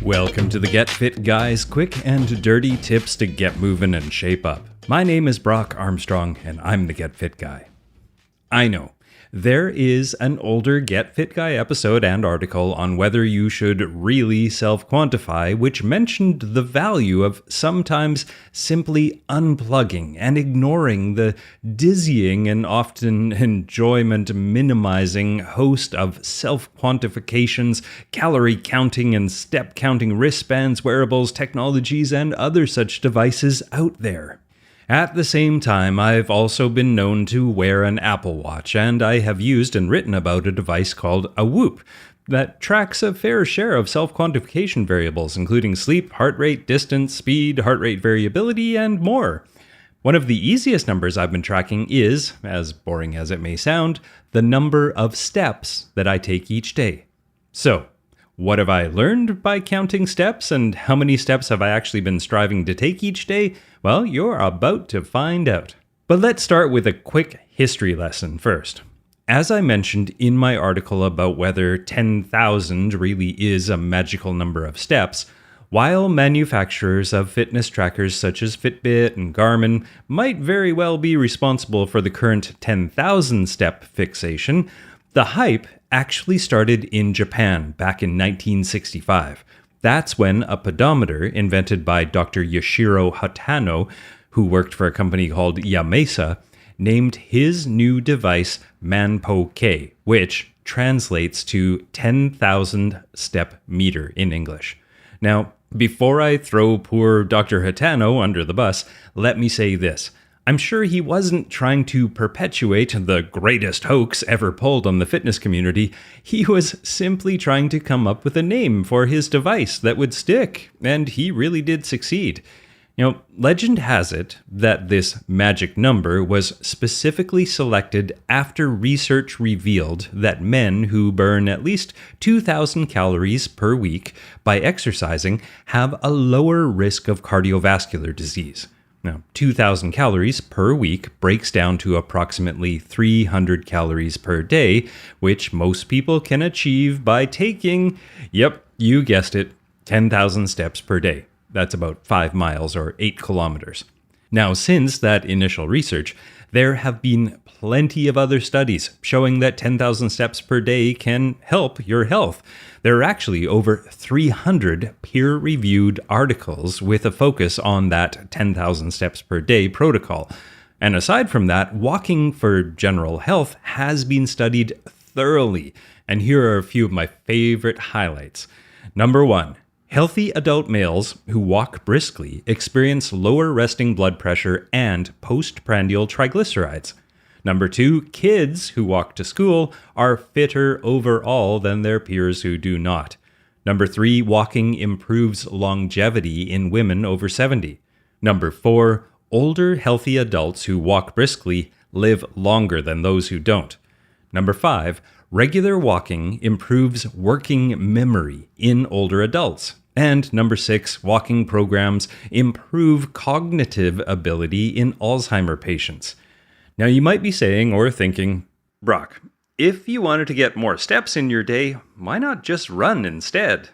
Welcome to the Get Fit Guys, quick and dirty tips to get moving and shape up. My name is Brock Armstrong, and I'm the Get Fit Guy. I know, there is an older Get Fit Guy episode and article on whether you should really self-quantify, which mentioned the value of sometimes simply unplugging and ignoring the dizzying and often enjoyment-minimizing host of self-quantifications, calorie counting and step counting wristbands, wearables, technologies, and other such devices out there. At the same time, I've also been known to wear an Apple Watch, and I have used and written about a device called a Whoop that tracks a fair share of self-quantification variables, including sleep, heart rate, distance, speed, heart rate variability, and more. One of the easiest numbers I've been tracking is, as boring as it may sound, the number of steps that I take each day. So, what have I learned by counting steps, and how many steps have I actually been striving to take each day? Well, you're about to find out. But let's start with a quick history lesson first. As I mentioned in my article about whether 10,000 really is a magical number of steps, while manufacturers of fitness trackers such as Fitbit and Garmin might very well be responsible for the current 10,000 step fixation, the hype actually started in Japan back in 1965. That's when a pedometer invented by Dr. Yoshiro Hatano, who worked for a company called Yamesa, named his new device Manpo-K, which translates to 10,000 step meter in English. Now, before I throw poor Dr. Hatano under the bus, let me say this. I'm sure he wasn't trying to perpetuate the greatest hoax ever pulled on the fitness community. He was simply trying to come up with a name for his device that would stick, and he really did succeed. Legend has it that this magic number was specifically selected after research revealed that men who burn at least 2,000 calories per week by exercising have a lower risk of cardiovascular disease. Now, 2,000 calories per week breaks down to approximately 300 calories per day, which most people can achieve by taking, yep, you guessed it, 10,000 steps per day. That's about 5 miles or 8 kilometers. Now, since that initial research, there have been plenty of other studies showing that 10,000 steps per day can help your health. There are actually over 300 peer-reviewed articles with a focus on that 10,000 steps per day protocol. And aside from that, walking for general health has been studied thoroughly. And here are a few of my favorite highlights. Number 1. Healthy adult males who walk briskly experience lower resting blood pressure and postprandial triglycerides. Number 2, kids who walk to school are fitter overall than their peers who do not. Number 3, walking improves longevity in women over 70. Number 4, older healthy adults who walk briskly live longer than those who don't. Number 5, regular walking improves working memory in older adults. And number 6, walking programs improve cognitive ability in Alzheimer's patients. Now you might be saying or thinking, Brock, if you wanted to get more steps in your day, why not just run instead?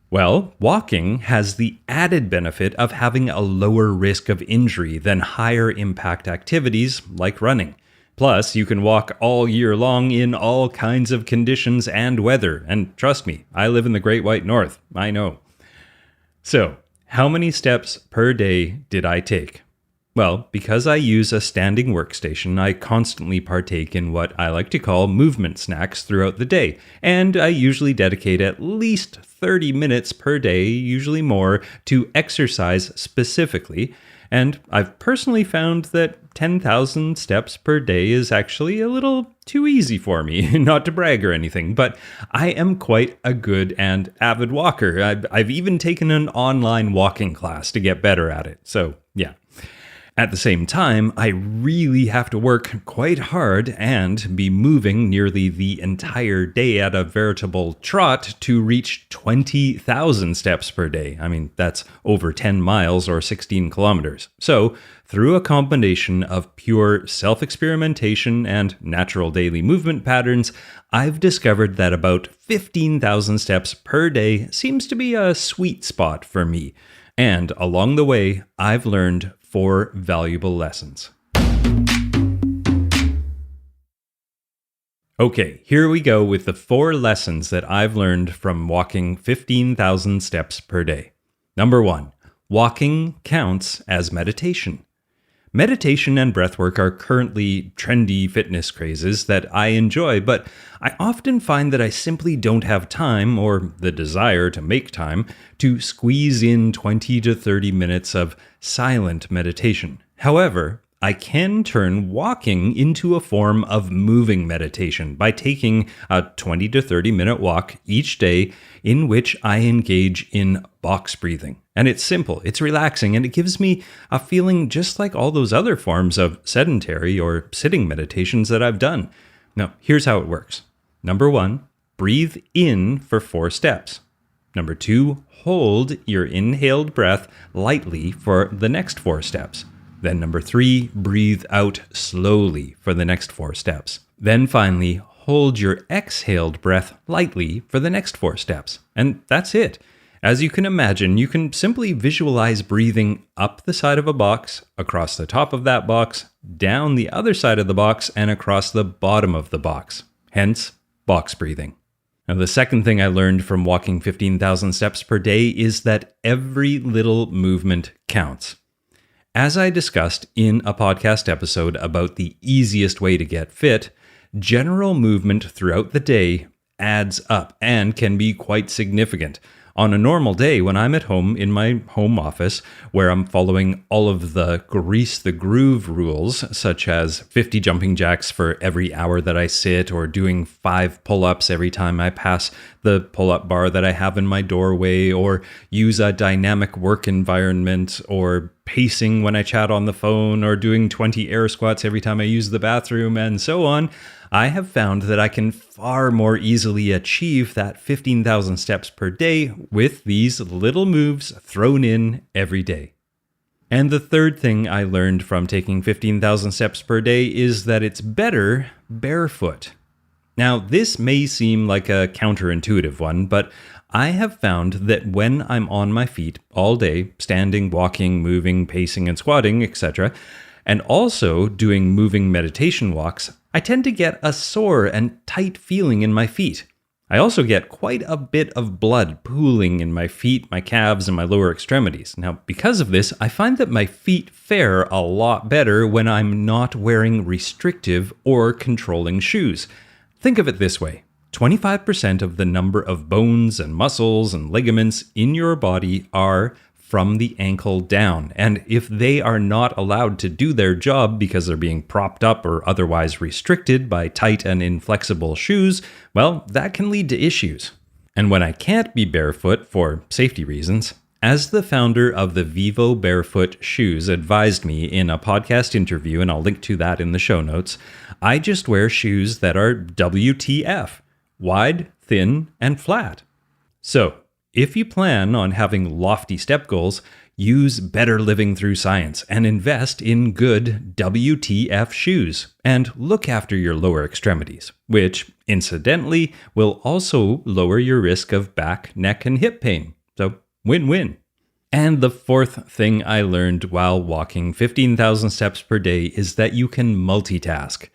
Well, walking has the added benefit of having a lower risk of injury than higher impact activities like running. Plus, you can walk all year long in all kinds of conditions and weather. And trust me, I live in the Great White North. I know. So, how many steps per day did I take? Well, because I use a standing workstation, I constantly partake in what I like to call movement snacks throughout the day, and I usually dedicate at least 30 minutes per day, usually more, to exercise specifically, and I've personally found that 10,000 steps per day is actually a little too easy for me, not to brag or anything, but I am quite a good and avid walker. I've even taken an online walking class to get better at it, so yeah. At the same time, I really have to work quite hard and be moving nearly the entire day at a veritable trot to reach 20,000 steps per day. I mean, that's over 10 miles or 16 kilometers. So, through a combination of pure self-experimentation and natural daily movement patterns, I've discovered that about 15,000 steps per day seems to be a sweet spot for me. And along the way, I've learned 4 valuable lessons. Okay, here we go with the 4 lessons that I've learned from walking 15,000 steps per day. Number 1, walking counts as meditation. Meditation and breathwork are currently trendy fitness crazes that I enjoy, but I often find that I simply don't have time or the desire to make time to squeeze in 20 to 30 minutes of silent meditation. However, I can turn walking into a form of moving meditation by taking a 20 to 30 minute walk each day in which I engage in box breathing. And it's simple, it's relaxing, and it gives me a feeling just like all those other forms of sedentary or sitting meditations that I've done. Now, here's how it works. Number 1, breathe in for 4 steps. Number 2, hold your inhaled breath lightly for the next 4 steps. Then number 3, breathe out slowly for the next 4 steps. Then finally, hold your exhaled breath lightly for the next 4 steps. And that's it. As you can imagine, you can simply visualize breathing up the side of a box, across the top of that box, down the other side of the box, and across the bottom of the box. Hence, box breathing. Now, the second thing I learned from walking 15,000 steps per day is that every little movement counts. As I discussed in a podcast episode about the easiest way to get fit, general movement throughout the day adds up and can be quite significant. On a normal day, when I'm at home in my home office, where I'm following all of the grease the groove rules, such as 50 jumping jacks for every hour that I sit, or doing 5 pull-ups every time I pass the pull-up bar that I have in my doorway, or use a dynamic work environment, or pacing when I chat on the phone, or doing 20 air squats every time I use the bathroom, and so on, I have found that I can far more easily achieve that 15,000 steps per day with these little moves thrown in every day. And the third thing I learned from taking 15,000 steps per day is that it's better barefoot. Now, this may seem like a counterintuitive one, but I have found that when I'm on my feet all day, standing, walking, moving, pacing, and squatting, etc., and also doing moving meditation walks, I tend to get a sore and tight feeling in my feet. I also get quite a bit of blood pooling in my feet, my calves, and my lower extremities. Now, because of this, I find that my feet fare a lot better when I'm not wearing restrictive or controlling shoes. Think of it this way. 25% of the number of bones and muscles and ligaments in your body are from the ankle down. And if they are not allowed to do their job because they're being propped up or otherwise restricted by tight and inflexible shoes, well, that can lead to issues. And when I can't be barefoot for safety reasons, as the founder of the Vivo Barefoot shoes advised me in a podcast interview, and I'll link to that in the show notes, I just wear shoes that are WTF, wide, thin, and flat. So, if you plan on having lofty step goals, use Better Living Through Science and invest in good WTF shoes and look after your lower extremities, which, incidentally, will also lower your risk of back, neck, and hip pain. So, win-win. And the fourth thing I learned while walking 15,000 steps per day is that you can multitask.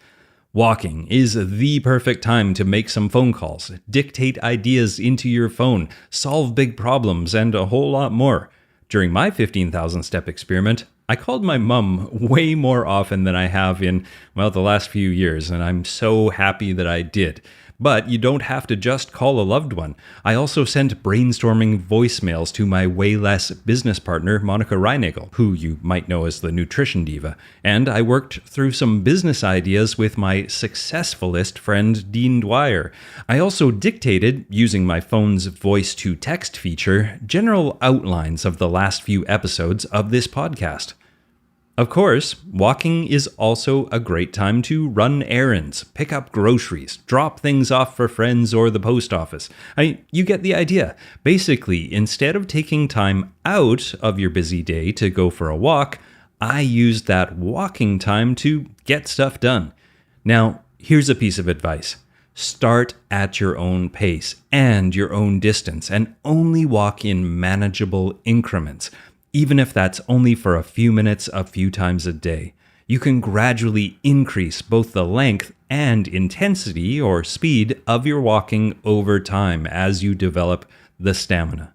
Walking is the perfect time to make some phone calls, dictate ideas into your phone, solve big problems, and a whole lot more. During my 15,000 step experiment, I called my mom way more often than I have in, the last few years, and I'm so happy that I did. But you don't have to just call a loved one. I also sent brainstorming voicemails to my way less business partner, Monica Reinagel, who you might know as the nutrition diva. And I worked through some business ideas with my successfulest friend, Dean Dwyer. I also dictated, using my phone's voice-to-text feature, general outlines of the last few episodes of this podcast. Of course, walking is also a great time to run errands, pick up groceries, drop things off for friends or the post office. You get the idea. Basically, instead of taking time out of your busy day to go for a walk, I use that walking time to get stuff done. Now, here's a piece of advice. Start at your own pace and your own distance and only walk in manageable increments. Even if that's only for a few minutes a few times a day, you can gradually increase both the length and intensity or speed of your walking over time as you develop the stamina.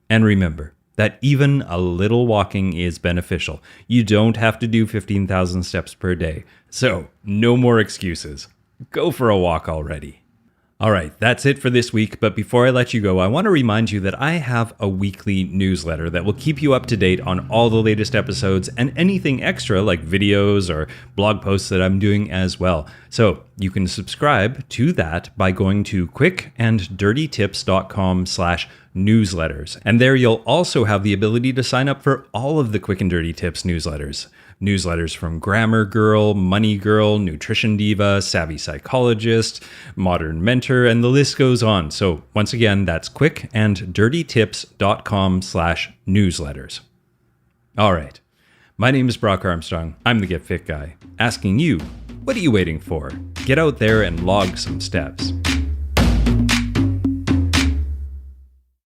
And remember that even a little walking is beneficial. You don't have to do 15,000 steps per day. So, no more excuses. Go for a walk already. All right, that's it for this week, but before I let you go, I want to remind you that I have a weekly newsletter that will keep you up to date on all the latest episodes and anything extra like videos or blog posts that I'm doing as well. So you can subscribe to that by going to quickanddirtytips.com/newsletters. And there you'll also have the ability to sign up for all of the Quick and Dirty Tips newsletters. Newsletters from Grammar Girl, Money Girl, Nutrition Diva, Savvy Psychologist, Modern Mentor, and the list goes on. So once again, that's quickanddirtytips.com/newsletters. All right. My name is Brock Armstrong. I'm the Get Fit Guy, asking you, what are you waiting for? Get out there and log some steps.